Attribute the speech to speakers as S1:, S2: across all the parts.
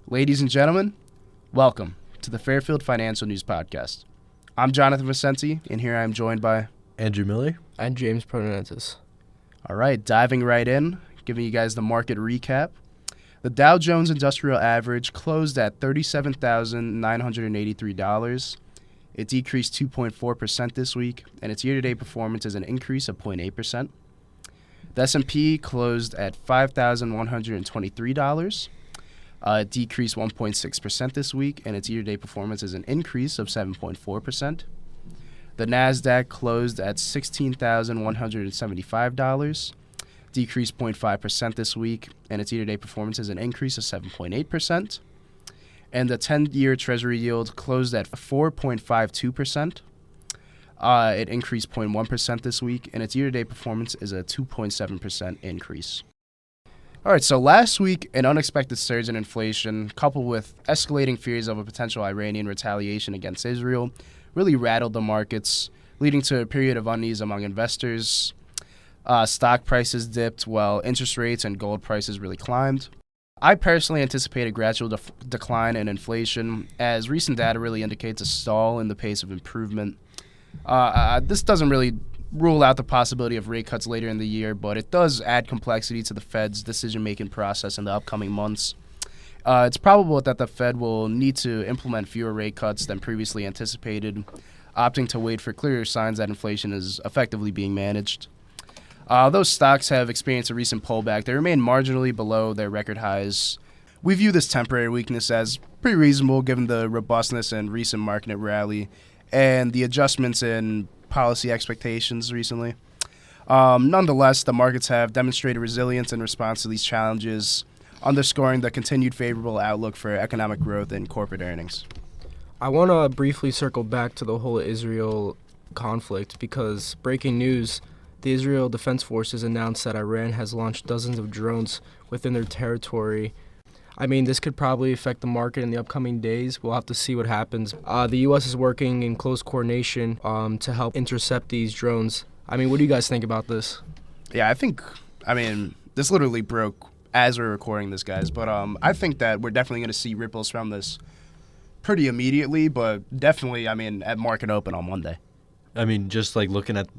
S1: Ladies and gentlemen, welcome to the Fairfield Financial News Podcast. I'm Jonathan Vicente, and here I am joined by
S2: Andrew Miller
S3: and James Pronentis.
S1: All right, diving right in, giving you guys the market recap. The Dow Jones Industrial Average closed at $37,983. It decreased 2.4% this week, and its year-to-date performance is an increase of 0.8%. The S&P closed at $5,123. It decreased 1.6% this week, and its year-to-date performance is an increase of 7.4%. The NASDAQ closed at $16,175, decreased 0.5% this week, and its year-to-date performance is an increase of 7.8%. And the 10-year Treasury yield closed at 4.52%. It increased 0.1% this week, and its year-to-date performance is a 2.7% increase. All right, so last week, an unexpected surge in inflation, coupled with escalating fears of a potential Iranian retaliation against Israel, really rattled the markets, leading to a period of unease among investors. Stock prices dipped while interest rates and gold prices really climbed. I personally anticipate a gradual decline in inflation, as recent data really indicates a stall in the pace of improvement. This doesn't really rule out the possibility of rate cuts later in the year, but it does add complexity to the Fed's decision-making process in the upcoming months. It's probable that the Fed will need to implement fewer rate cuts than previously anticipated, opting to wait for clearer signs that inflation is effectively being managed. Although stocks have experienced a recent pullback, they remain marginally below their record highs. We view this temporary weakness as pretty reasonable given the robustness and recent market rally and the adjustments in policy expectations recently. Nonetheless, the markets have demonstrated resilience in response to these challenges, underscoring the continued favorable outlook for economic growth and corporate earnings.
S3: I want to briefly circle back to the whole Israel conflict because breaking news, the Israel Defense Forces announced that Iran has launched dozens of drones within their territory. I mean, this could probably affect the market in the upcoming days. We'll have to see what happens. The U.S. is working in close coordination to help intercept these drones. I mean, what do you guys think about this?
S1: Yeah, this literally broke as we're recording this, guys. But I think that we're definitely going to see ripples from this pretty immediately, but definitely, at market open on Monday.
S2: Just like looking at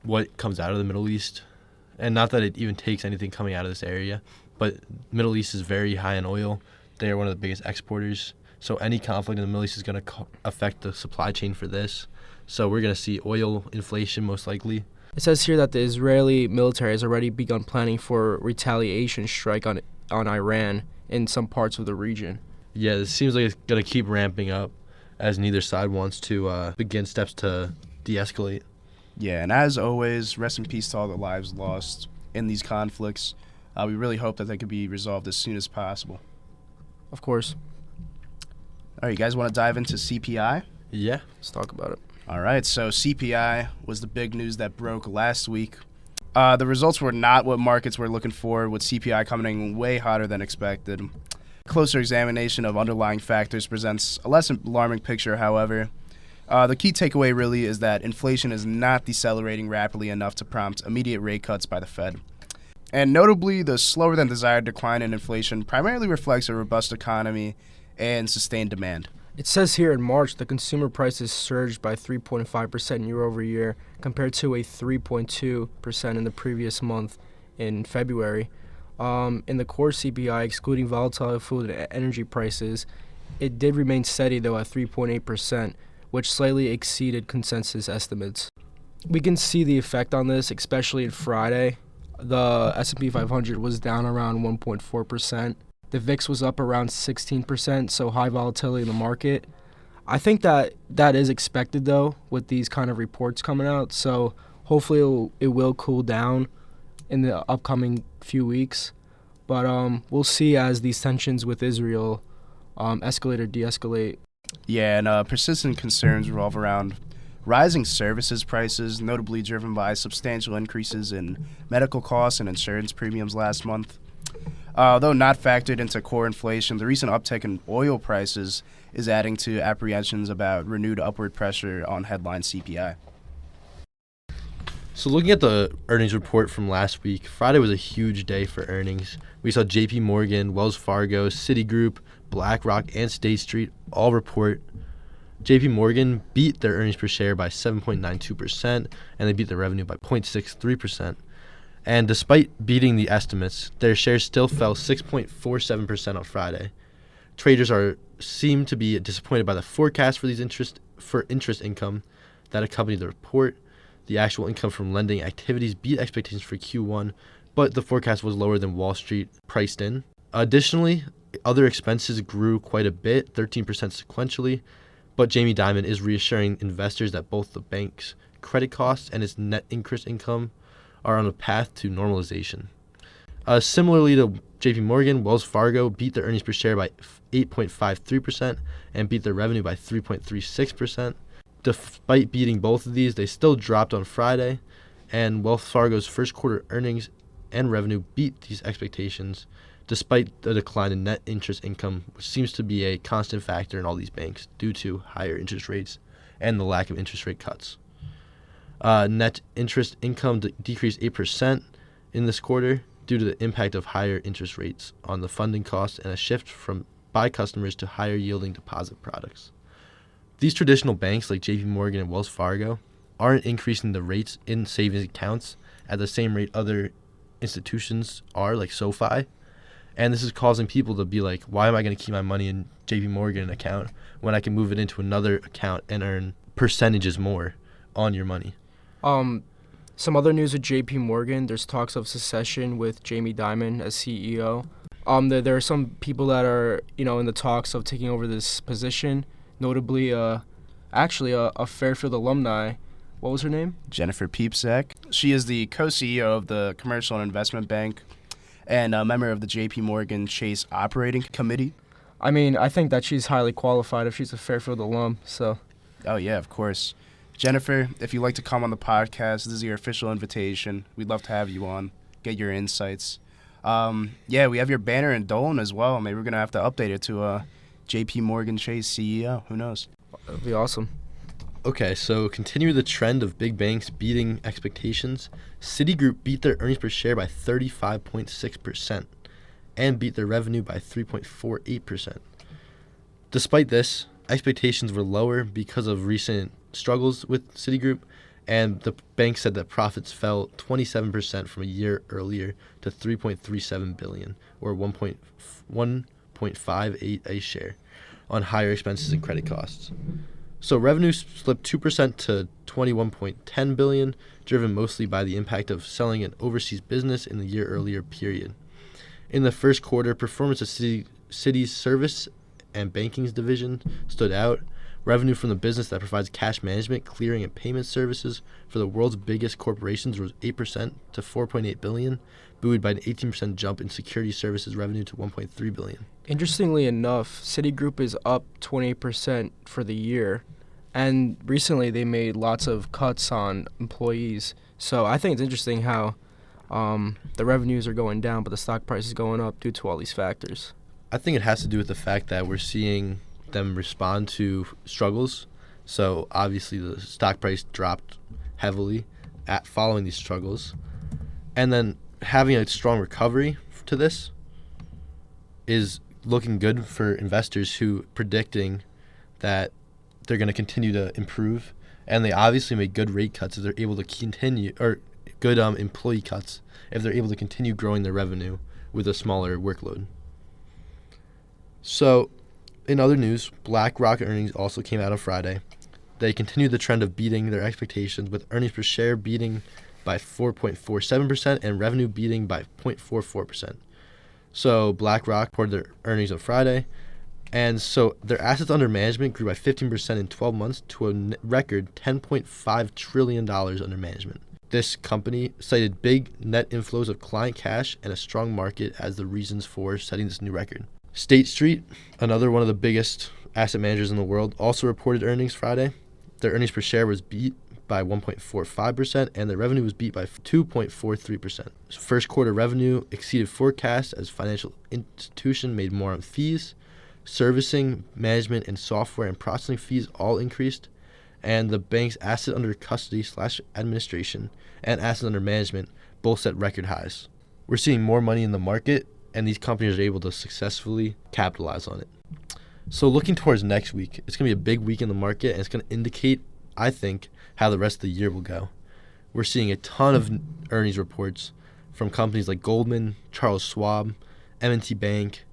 S2: what comes out of the Middle East, and not that it even takes anything coming out of this area, but Middle East is very high in oil. They are one of the biggest exporters. So any conflict in the Middle East is going to affect the supply chain for this. So we're going to see oil inflation most likely.
S3: It says here that the Israeli military has already begun planning for a retaliation strike on Iran in some parts of the region.
S2: Yeah, it seems like it's going to keep ramping up as neither side wants to begin steps to de-escalate.
S1: Yeah, and as always, rest in peace to all the lives lost in these conflicts. We really hope that they could be resolved as soon as possible.
S3: Of course.
S1: All right, you guys want to dive into CPI?
S2: Yeah.
S3: Let's talk about it.
S1: All right, so CPI was the big news that broke last week. The results were not what markets were looking for, with CPI coming in way hotter than expected. Closer examination of underlying factors presents a less alarming picture, however. The key takeaway really is that inflation is not decelerating rapidly enough to prompt immediate rate cuts by the Fed. And notably, the slower than desired decline in inflation primarily reflects a robust economy and sustained demand.
S3: It says here in March, the consumer prices surged by 3.5% year over year compared to a 3.2% in the previous month in February. In the core CPI, excluding volatile food and energy prices, it did remain steady, though, at 3.8%, which slightly exceeded consensus estimates. We can see the effect on this, especially in Friday. The S&P 500 was down around 1.4%. The VIX was up around 16%, so high volatility in the market. I think that is expected, though, with these kind of reports coming out. So hopefully it will cool down in the upcoming few weeks. But we'll see as these tensions with Israel escalate or de-escalate.
S1: Yeah, and persistent concerns revolve around rising services prices, notably driven by substantial increases in medical costs and insurance premiums last month. Though not factored into core inflation, the recent uptick in oil prices is adding to apprehensions about renewed upward pressure on headline CPI.
S2: So looking at the earnings report from last week, Friday was a huge day for earnings. We saw JP Morgan, Wells Fargo, Citigroup, BlackRock, and State Street all report. JP Morgan beat their earnings per share by 7.92%, and they beat their revenue by 0.63%. And despite beating the estimates, their shares still fell 6.47% on Friday. Traders seem to be disappointed by the forecast for interest income that accompanied the report. The actual income from lending activities beat expectations for Q1, but the forecast was lower than Wall Street priced in. Additionally, other expenses grew quite a bit, 13% sequentially, but Jamie Dimon is reassuring investors that both the bank's credit costs and its net interest income are on a path to normalization. Similarly to JP Morgan, Wells Fargo beat their earnings per share by 8.53% and beat their revenue by 3.36%. Despite beating both of these, they still dropped on Friday, and Wells Fargo's first quarter earnings and revenue beat these expectations despite the decline in net interest income, which seems to be a constant factor in all these banks due to higher interest rates and the lack of interest rate cuts. Net interest income decreased 8% in this quarter due to the impact of higher interest rates on the funding costs and a shift by customers to higher yielding deposit products. These traditional banks like JP Morgan and Wells Fargo aren't increasing the rates in savings accounts at the same rate other institutions are, like SoFi. And this is causing people to be like, why am I going to keep my money in JP Morgan account when I can move it into another account and earn percentages more on your money?
S3: Some other news with JP Morgan, there's talks of secession with Jamie Dimon as CEO. There are some people that are, in the talks of taking over this position. Notably, a Fairfield alumni. What was her name?
S1: Jennifer Piepzak. She is the co-CEO of the Commercial and Investment Bank and a member of the JP Morgan Chase Operating Committee.
S3: I mean, I think that she's highly qualified if she's a Fairfield alum, so.
S1: Oh, yeah, of course. Jennifer, if you'd like to come on the podcast, this is your official invitation. We'd love to have you on, get your insights. Yeah, we have your banner in Dolan as well. Maybe we're going to have to update it to JP Morgan Chase CEO. Who knows?
S3: That would be awesome.
S2: Okay, so continue the trend of big banks beating expectations. Citigroup beat their earnings per share by 35.6% and beat their revenue by 3.48%. Despite this, expectations were lower because of recent struggles with Citigroup, and the bank said that profits fell 27% from a year earlier to $3.37 billion, or 1.58 a share, on higher expenses and credit costs. So revenue slipped 2% to $21.10 billion, driven mostly by the impact of selling an overseas business in the year earlier period. In the first quarter, performance of Citi's service and banking's division stood out. Revenue from the business that provides cash management, clearing, and payment services for the world's biggest corporations rose 8% to $4.8 billion, buoyed by an 18% jump in security services revenue to $1.3 billion.
S3: Interestingly enough, Citigroup is up 28% for the year, and recently they made lots of cuts on employees. So I think it's interesting how the revenues are going down, but the stock price is going up due to all these factors.
S2: I think it has to do with the fact that we're seeing them respond to struggles. So obviously the stock price dropped heavily following these struggles. And then having a strong recovery to this is looking good for investors who predicting that they're going to continue to improve. And they obviously made good rate cuts if they're able to continue, or good employee cuts if they're able to continue growing their revenue with a smaller workload. So in other news, BlackRock earnings also came out on Friday. They continued the trend of beating their expectations, with earnings per share beating by 4.47% and revenue beating by 0.44%. So BlackRock reported their earnings on Friday, and so their assets under management grew by 15% in 12 months to a record $10.5 trillion under management. This company cited big net inflows of client cash and a strong market as the reasons for setting this new record. State Street, another one of the biggest asset managers in the world, also reported earnings Friday. Their earnings per share was beat by 1.45%, and their revenue was beat by 2.43%. First quarter revenue exceeded forecasts as financial institution made more on fees. Servicing, management, and software and processing fees all increased, and the bank's asset under custody / administration and assets under management both set record highs. We're seeing more money in the market, and these companies are able to successfully capitalize on it. So looking towards next week, it's going to be a big week in the market, and it's going to indicate, I think, how the rest of the year will go. We're seeing a ton of earnings reports from companies like Goldman, Charles Schwab, M&T Bank,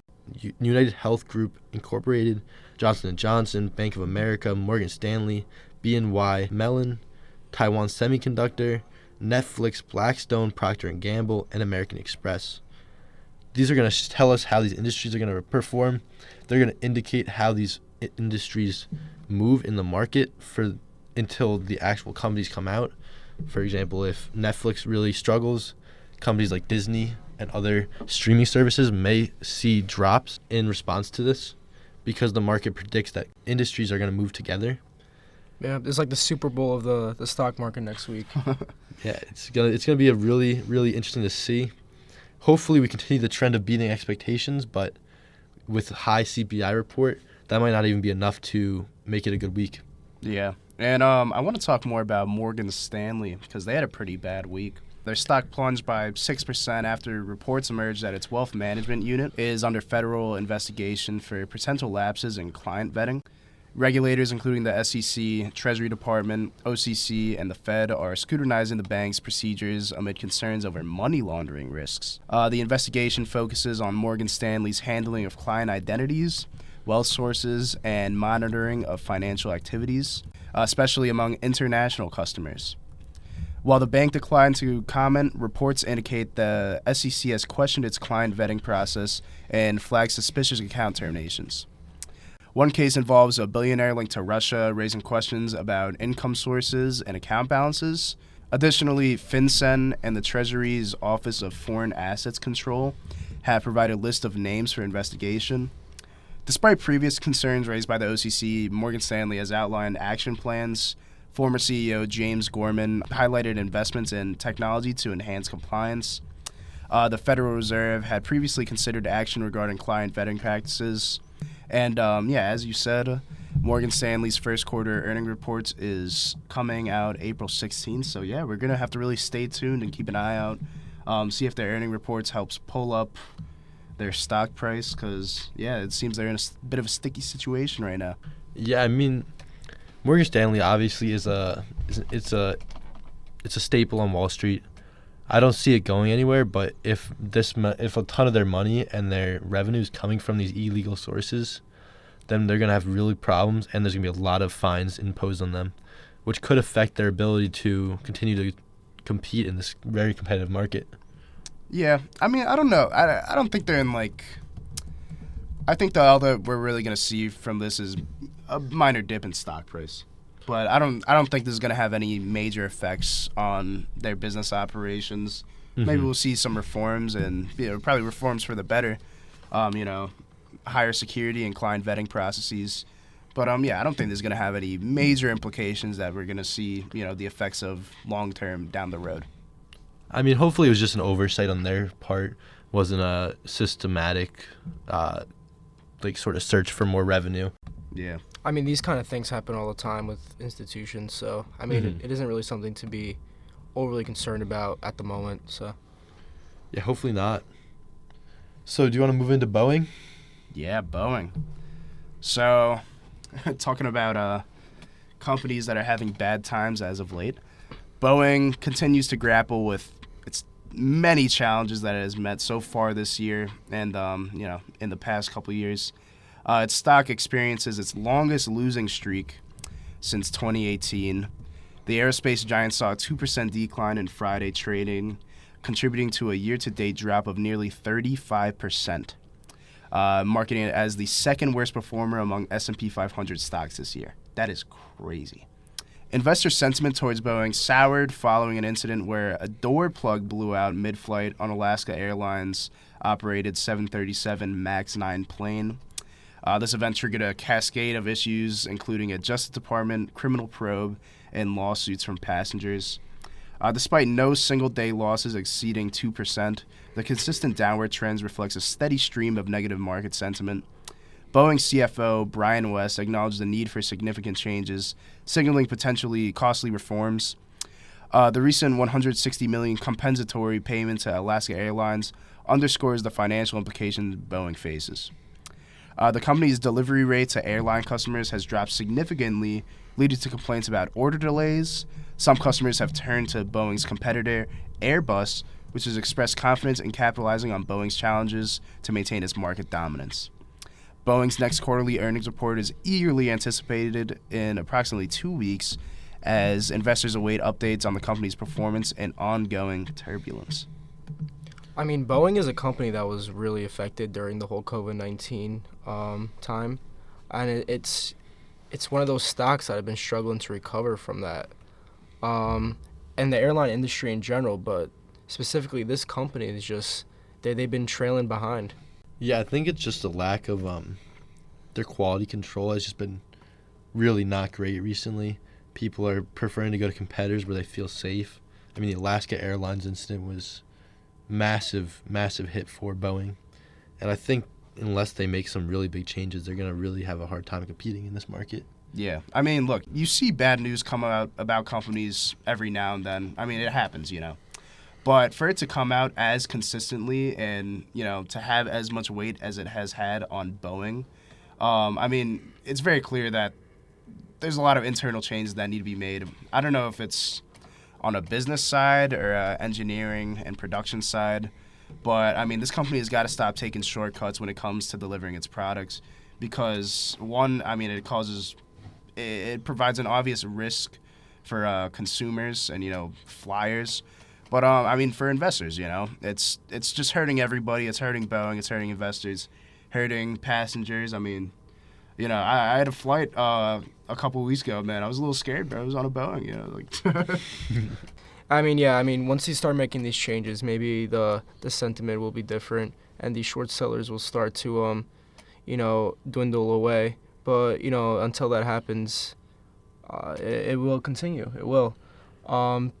S2: United Health Group Incorporated, Johnson & Johnson, Bank of America, Morgan Stanley, BNY Mellon, Taiwan Semiconductor, Netflix, Blackstone, Procter & Gamble, and American Express. These are going to tell us how these industries are going to perform. They're going to indicate how these industries move in the market until the actual companies come out. For example, if Netflix really struggles, companies like Disney and other streaming services may see drops in response to this because the market predicts that industries are going to move together.
S3: Yeah, it's like the Super Bowl of the stock market next week.
S2: Yeah, it's gonna be a really, really interesting to see. Hopefully we continue the trend of beating expectations, but with a high CPI report, that might not even be enough to make it a good week.
S1: Yeah. And I want to talk more about Morgan Stanley because they had a pretty bad week. Their stock plunged by 6% after reports emerged that its wealth management unit is under federal investigation for potential lapses in client vetting. Regulators, including the SEC, Treasury Department, OCC, and the Fed, are scrutinizing the bank's procedures amid concerns over money laundering risks. The investigation focuses on Morgan Stanley's handling of client identities, wealth sources, and monitoring of financial activities, especially among international customers. While the bank declined to comment, reports indicate the SEC has questioned its client vetting process and flagged suspicious account terminations. One case involves a billionaire linked to Russia, raising questions about income sources and account balances. Additionally, FinCEN and the Treasury's Office of Foreign Assets Control have provided a list of names for investigation. Despite previous concerns raised by the OCC, Morgan Stanley has outlined action plans. Former CEO James Gorman highlighted investments in technology to enhance compliance. The Federal Reserve had previously considered action regarding client vetting practices. And, as you said, Morgan Stanley's first quarter earning reports is coming out April 16th. So, yeah, we're going to have to really stay tuned and keep an eye out, see if their earning reports helps pull up their stock price because, it seems they're in a bit of a sticky situation right now.
S2: Yeah, I mean, Morgan Stanley obviously is a staple on Wall Street. I don't see it going anywhere, but if a ton of their money and their revenue is coming from these illegal sources, then they're going to have really problems, and there's going to be a lot of fines imposed on them, which could affect their ability to continue to compete in this very competitive market.
S1: Yeah, I mean, I don't know. I don't think they're in, I think all that we're really going to see from this is a minor dip in stock price. But I don't think this is going to have any major effects on their business operations. Mm-hmm. Maybe we'll see some reforms and probably reforms for the better. Higher security and client vetting processes. But I don't think there's going to have any major implications that we're going to see, the effects of long term down the road.
S2: I mean, hopefully it was just an oversight on their part, wasn't a systematic sort of search for more revenue.
S1: Yeah.
S3: I mean, these kind of things happen all the time with institutions, so, I mean, it isn't really something to be overly concerned about at the moment, so.
S2: Yeah, hopefully not. So, do you want to move into Boeing?
S1: Yeah, Boeing. So, talking about companies that are having bad times as of late, Boeing continues to grapple with its many challenges that it has met so far this year and, in the past couple of years. Its stock experiences its longest losing streak since 2018. The aerospace giant saw a 2% decline in Friday trading, contributing to a year-to-date drop of nearly 35%, marking it as the second worst performer among S&P 500 stocks this year. That is crazy. Investor sentiment towards Boeing soured following an incident where a door plug blew out mid-flight on Alaska Airlines' operated 737 MAX 9 plane. This event triggered a cascade of issues, including a Justice Department criminal probe and lawsuits from passengers. Despite no single-day losses exceeding 2%, the consistent downward trends reflects a steady stream of negative market sentiment. Boeing CFO Brian West acknowledged the need for significant changes, signaling potentially costly reforms. The recent $160 million compensatory payment to Alaska Airlines underscores the financial implications Boeing faces. The company's delivery rate to airline customers has dropped significantly, leading to complaints about order delays. Some customers have turned to Boeing's competitor, Airbus, which has expressed confidence in capitalizing on Boeing's challenges to maintain its market dominance. Boeing's next quarterly earnings report is eagerly anticipated in approximately 2 weeks as investors await updates on the company's performance and ongoing turbulence.
S3: I mean, Boeing is a company that was really affected during the whole COVID-19 time, and it's one of those stocks that have been struggling to recover from that, and the airline industry in general, but specifically this company is just they've been trailing behind.
S2: Yeah, I think it's just a lack of their quality control has just been really not great recently. People are preferring to go to competitors where they feel safe. I mean, the Alaska Airlines incident was massive hit for Boeing, and I think unless they make some really big changes, they're going to really have a hard time competing in this market.
S1: Yeah. I mean, look, you see bad news come out about companies every now and then. I mean, it happens, But for it to come out as consistently and, to have as much weight as it has had on Boeing, I mean, it's very clear that there's a lot of internal changes that need to be made. I don't know if it's on a business side or engineering and production side, but, I mean, this company has got to stop taking shortcuts when it comes to delivering its products because, one, I mean, it provides an obvious risk for consumers and, flyers. But, I mean, for investors, it's just hurting everybody. It's hurting Boeing. It's hurting investors, hurting passengers. I mean, I had a flight a couple of weeks ago, man. I was a little scared, bro. I was on a Boeing,
S3: I mean, once they start making these changes, maybe the sentiment will be different, and these short sellers will start to, dwindle away. But, until that happens, it will continue. It will.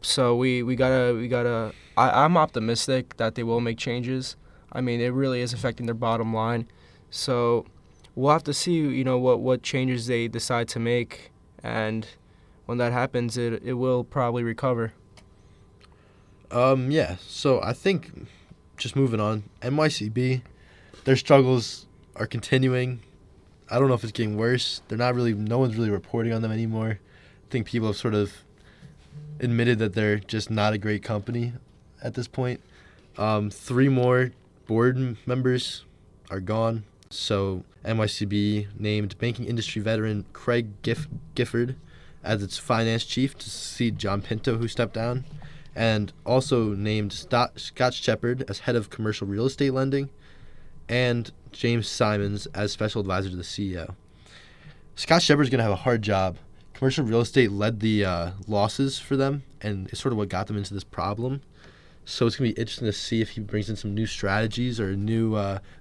S3: So we gotta. I'm optimistic that they will make changes. I mean, it really is affecting their bottom line. So we'll have to see, what changes they decide to make, and when that happens, it will probably recover.
S2: Yeah. So I think just moving on, NYCB, their struggles are continuing. I don't know if it's getting worse. No one's really reporting on them anymore. I think people have sort of admitted that they're just not a great company at this point. 3 more board members are gone. So NYCB named banking industry veteran Craig Gifford as its finance chief to succeed John Pinto, who stepped down, and also named Scott Shepard as head of commercial real estate lending, and James Simons as special advisor to the CEO. Scott Shepard's going to have a hard job. Commercial real estate led the losses for them, and it's sort of what got them into this problem. So it's going to be interesting to see if he brings in some new strategies or a new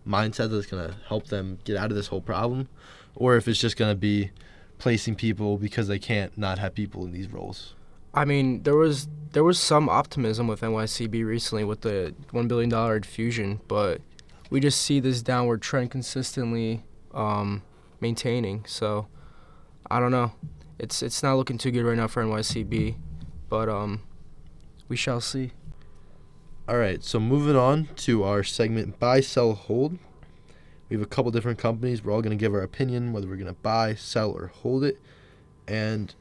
S2: mindset that's going to help them get out of this whole problem, or if it's just going to be placing people because they can't not have people in these roles.
S3: I mean, there was some optimism with NYCB recently with the $1 billion infusion, but we just see this downward trend consistently maintaining. So I don't know. It's not looking too good right now for NYCB, but we shall see.
S2: All right, so moving on to our segment Buy, Sell, Hold. We have a couple different companies. We're all going to give our opinion whether we're going to buy, sell, or hold it, and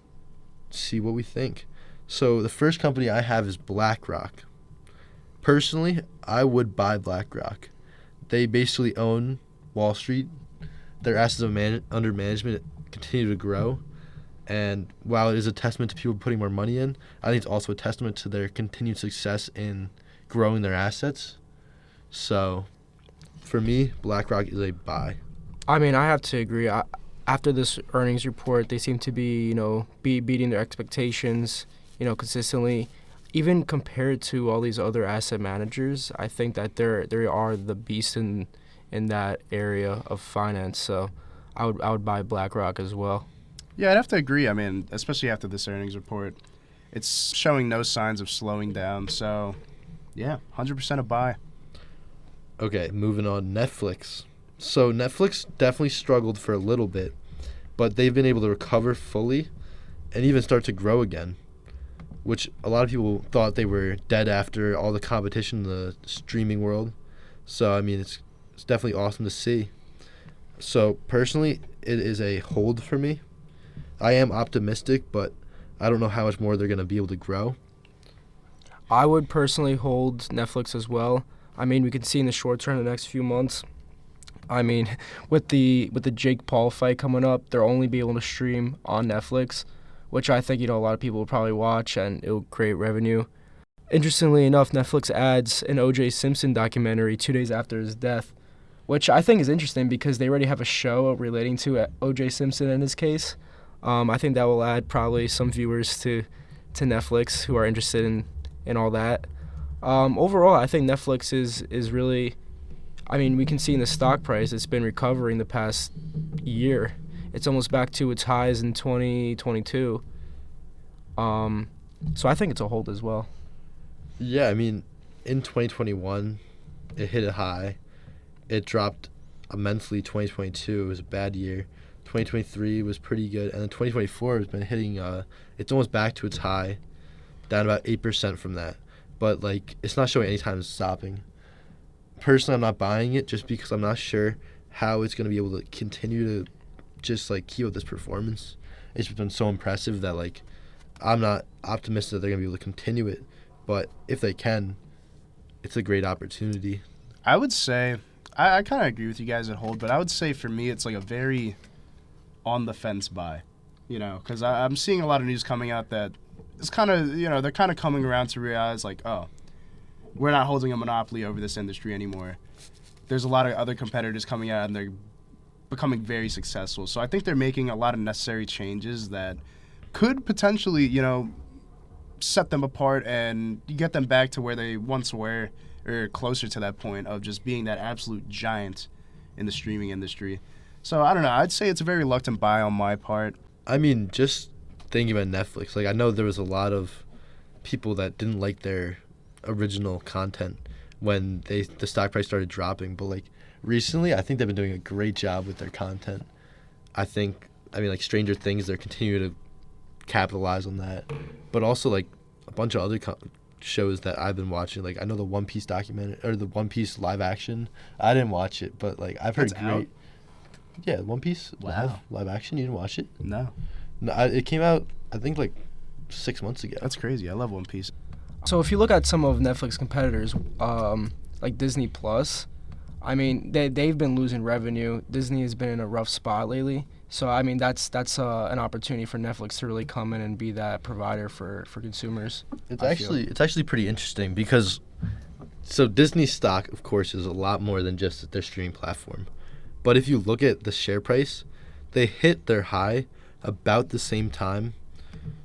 S2: see what we think. So the first company I have is BlackRock. Personally, I would buy BlackRock. They basically own Wall Street. Their assets under management continue to grow. And while it is a testament to people putting more money in, I think it's also a testament to their continued success in growing their assets. So for me, BlackRock is a buy.
S3: I mean, I have to agree. After this earnings report, they seem to be beating their expectations, consistently. Even compared to all these other asset managers, I think that they are the beast in that area of finance. So I would buy BlackRock as well.
S1: Yeah, I'd have to agree. I mean, especially after this earnings report, it's showing no signs of slowing down. So, yeah, 100% a buy.
S2: Okay, moving on. Netflix. So Netflix definitely struggled for a little bit, but they've been able to recover fully and even start to grow again, which a lot of people thought they were dead after all the competition in the streaming world. So, I mean, it's definitely awesome to see. So, personally, it is a hold for me. I am optimistic, but I don't know how much more they're going to be able to grow.
S3: I would personally hold Netflix as well. I mean, we can see in the short term, the next few months. I mean, with the Jake Paul fight coming up, they'll only be able to stream on Netflix, which I think a lot of people will probably watch, and it'll create revenue. Interestingly enough, Netflix adds an O.J. Simpson documentary 2 days after his death, which I think is interesting because they already have a show relating to O.J. Simpson in his case. I think that will add probably some viewers to Netflix who are interested in all that. Overall, I think Netflix is really, I mean, we can see in the stock price, it's been recovering the past year. It's almost back to its highs in 2022. So I think it's a hold as well.
S2: Yeah, I mean, in 2021, it hit a high. It dropped immensely 2022. It was a bad year. 2023 was pretty good. And then 2024 has been hitting, it's almost back to its high, down about 8% from that. But, like, it's not showing any time stopping. Personally, I'm not buying it just because I'm not sure how it's going to be able to continue to just, like, keep up this performance. It's been so impressive that, like, I'm not optimistic that they're going to be able to continue it. But if they can, it's a great opportunity.
S1: I would say, I kind of agree with you guys at hold, but I would say for me it's like a very on-the-fence buy, because I'm seeing a lot of news coming out that it's kind of, they're kind of coming around to realize, like, oh, we're not holding a monopoly over this industry anymore. There's a lot of other competitors coming out, and they're becoming very successful. So I think they're making a lot of necessary changes that could potentially, set them apart and get them back to where they once were, or closer to that point of just being that absolute giant in the streaming industry. So I don't know. I'd say it's a very reluctant buy on my part.
S2: I mean, just thinking about Netflix, like, I know there was a lot of people that didn't like their original content when the stock price started dropping, but, like, recently I think they've been doing a great job with their content. I mean, like, Stranger Things, they're continuing to capitalize on that, but also, like, a bunch of other shows that I've been watching. Like, I know the One Piece documentary, or the One Piece live action. I didn't watch it, but, like, I've heard
S1: It's
S2: great.
S1: out?
S2: Yeah, One Piece
S1: Wow.
S2: live action. You didn't watch it?
S1: No.
S2: No, it came out, I think, like 6 months ago.
S1: That's crazy. I love One Piece.
S3: So if you look at some of Netflix competitors, like Disney Plus, I mean, they've been losing revenue. Disney has been in a rough spot lately. So, I mean, that's an opportunity for Netflix to really come in and be that provider for consumers.
S2: It's
S3: I feel.
S2: actually pretty interesting because so Disney's stock, of course, is a lot more than just their streaming platform. But if you look at the share price, they hit their high about the same time,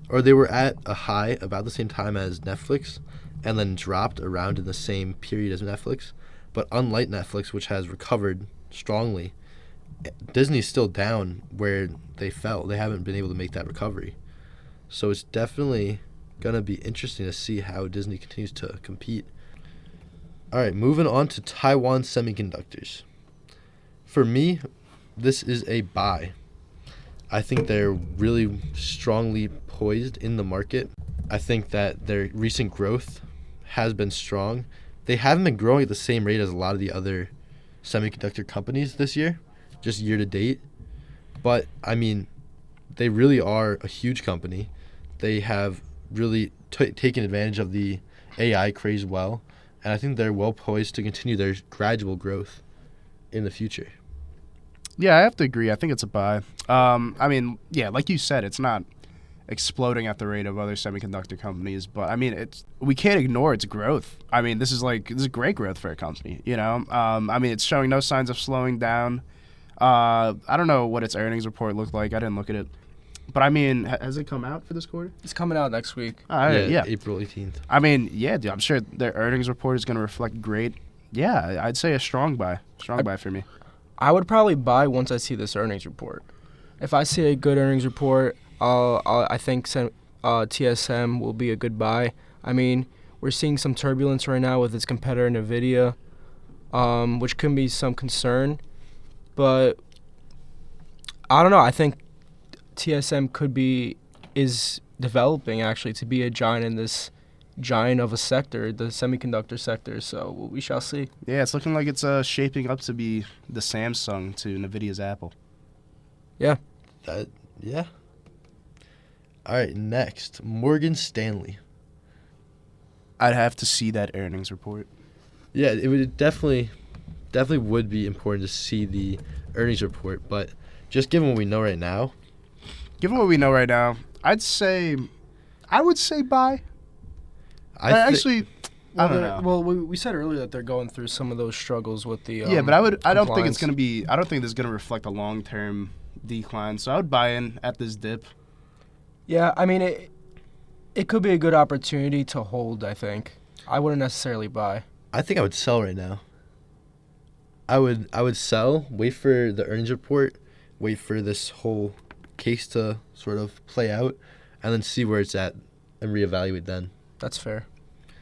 S2: or they were at a high about the same time as Netflix, and then dropped around in the same period as Netflix. But unlike Netflix, which has recovered strongly, Disney's still down where they fell. They haven't been able to make that recovery. So it's definitely going to be interesting to see how Disney continues to compete. All right, moving on to Taiwan Semiconductors. For me, this is a buy. I think they're really strongly poised in the market. I think that their recent growth has been strong. They haven't been growing at the same rate as a lot of the other semiconductor companies this year, just year to date. But, I mean, they really are a huge company. They have really taken advantage of the AI craze well, and I think they're well poised to continue their gradual growth in the future.
S1: Yeah, I have to agree. I think it's a buy. I mean, yeah, like you said, it's not exploding at the rate of other semiconductor companies, but I mean, we can't ignore its growth. I mean, this is great growth for a company. I mean, it's showing no signs of slowing down. I don't know what its earnings report looked like. I didn't look at it, but I mean, has it come out for this quarter?
S3: It's coming out next week.
S1: Yeah.
S2: April 18th.
S1: I mean, yeah, dude, I'm sure their earnings report is going to reflect great. Yeah, I'd say a strong buy. Strong buy for me.
S3: I would probably buy once I see this earnings report. If I see a good earnings report, I think TSM will be a good buy. I mean, we're seeing some turbulence right now with its competitor NVIDIA, which can be some concern. but I don't know. I think TSM is developing actually to be a giant in this giant of a sector, the semiconductor sector. So we shall see.
S1: Yeah, it's looking like it's shaping up to be the Samsung to Nvidia's Apple.
S3: Yeah.
S2: Yeah. All right, next, Morgan Stanley.
S1: I'd have to see that earnings report.
S2: Yeah, it would definitely would be important to see the earnings report, but just given what we know right now.
S1: Given what we know right now, I would say buy. I don't know.
S3: Well, we said earlier that they're going through some of those struggles with the
S1: Yeah, but I don't think it's
S3: compliance.
S1: gonna be. I don't think this is gonna reflect a long-term decline. So I would buy in at this dip.
S3: Yeah, I mean it could be a good opportunity to hold, I think. I wouldn't necessarily buy.
S2: I think I would sell right now. I would sell, wait for the earnings report, wait for this whole case to sort of play out, and then see where it's at and reevaluate then.
S3: That's fair.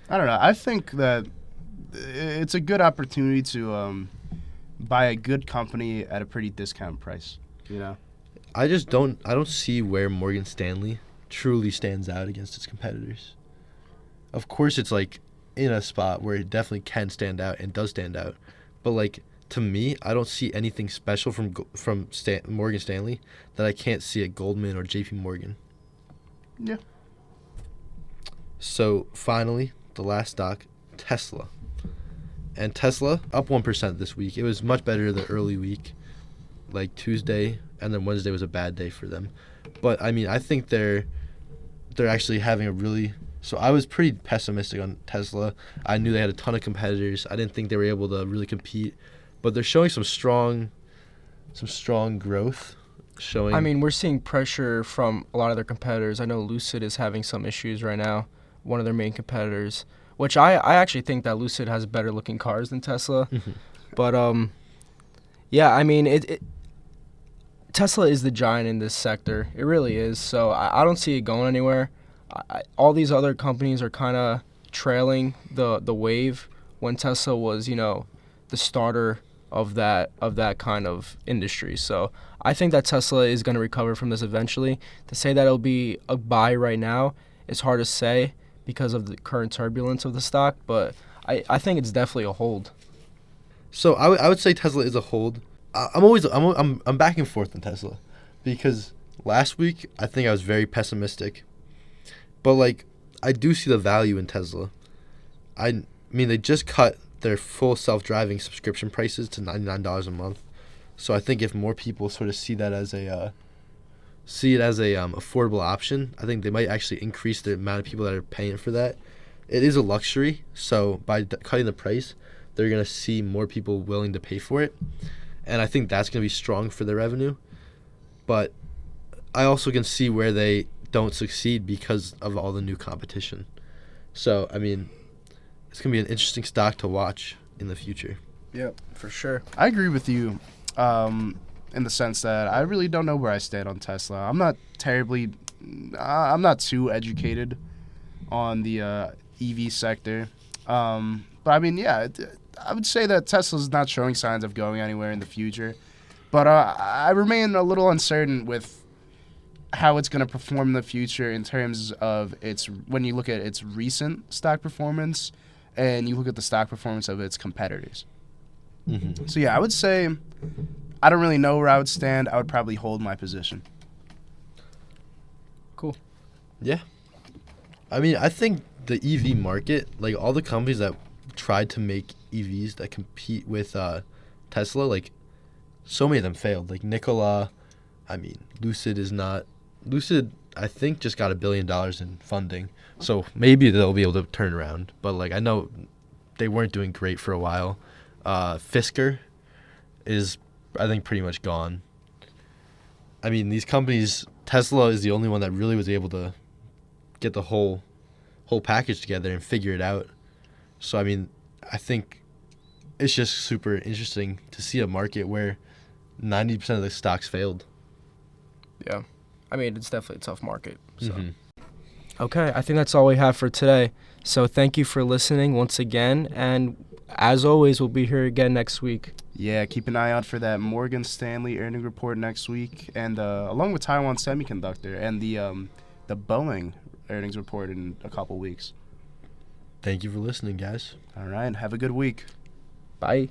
S1: I don't know. I think that it's a good opportunity to buy a good company at a pretty discount price. You know.
S2: I don't see where Morgan Stanley truly stands out against its competitors. Of course, it's like in a spot where it definitely can stand out and does stand out, but like to me, I don't see anything special from Morgan Stanley that I can't see at Goldman or J.P. Morgan.
S1: Yeah.
S2: So finally, the last stock, Tesla. And Tesla up 1% this week. It was much better the early week, like Tuesday, and then Wednesday was a bad day for them. But I mean, I think they're actually having a really. So I was pretty pessimistic on Tesla. I knew they had a ton of competitors. I didn't think they were able to really compete, but they're showing some strong growth.
S3: I mean, we're seeing pressure from a lot of their competitors. I know Lucid is having some issues right now, one of their main competitors, which I actually think that Lucid has better looking cars than Tesla.
S2: Mm-hmm.
S3: But yeah, I mean, Tesla is the giant in this sector. It really is. So I don't see it going anywhere. All these other companies are kind of trailing the wave when Tesla was, the starter of that kind of industry. So I think that Tesla is going to recover from this eventually. To say that it'll be a buy right now is hard to say because of the current turbulence of the stock, but I think it's definitely a hold.
S2: So I would say Tesla is a hold. I'm back and forth on Tesla because last week I think I was very pessimistic, but like I do see the value in Tesla. I mean they just cut their full self-driving subscription prices to $99 a month, so I think if more people sort of see that as a affordable option, I think they might actually increase the amount of people that are paying for that. It is a luxury, so by cutting the price, they're gonna see more people willing to pay for it. And I think that's going to be strong for their revenue. But I also can see where they don't succeed because of all the new competition. So, I mean, it's going to be an interesting stock to watch in the future.
S3: Yep, for sure.
S1: I agree with you in the sense that I really don't know where I stand on Tesla. I'm not too educated on the EV sector. But, I mean, yeah, I would say that Tesla's not showing signs of going anywhere in the future. But I remain a little uncertain with how it's going to perform in the future in terms of when you look at its recent stock performance and you look at the stock performance of its competitors.
S2: Mm-hmm.
S1: So, yeah, I would say I don't really know where I would stand. I would probably hold my position.
S3: Cool.
S2: Yeah. I mean, I think the EV market, like all the companies that tried to make EVs that compete with Tesla, like so many of them failed. Like Nikola, I mean, Lucid, I think just got $1 billion in funding. So maybe they'll be able to turn around. But like I know they weren't doing great for a while. Fisker is, I think, pretty much gone. I mean, these companies, Tesla is the only one that really was able to get the whole package together and figure it out. So, I mean, I think it's just super interesting to see a market where 90% of the stocks failed.
S3: Yeah. I mean, it's definitely a tough market. So.
S2: Mm-hmm.
S3: Okay, I think that's all we have for today. So thank you for listening once again. And as always, we'll be here again next week.
S1: Yeah, keep an eye out for that Morgan Stanley earning report next week, and along with Taiwan Semiconductor and the Boeing earnings report in a couple weeks.
S2: Thank you for listening, guys.
S1: All right, have a good week.
S3: Bye.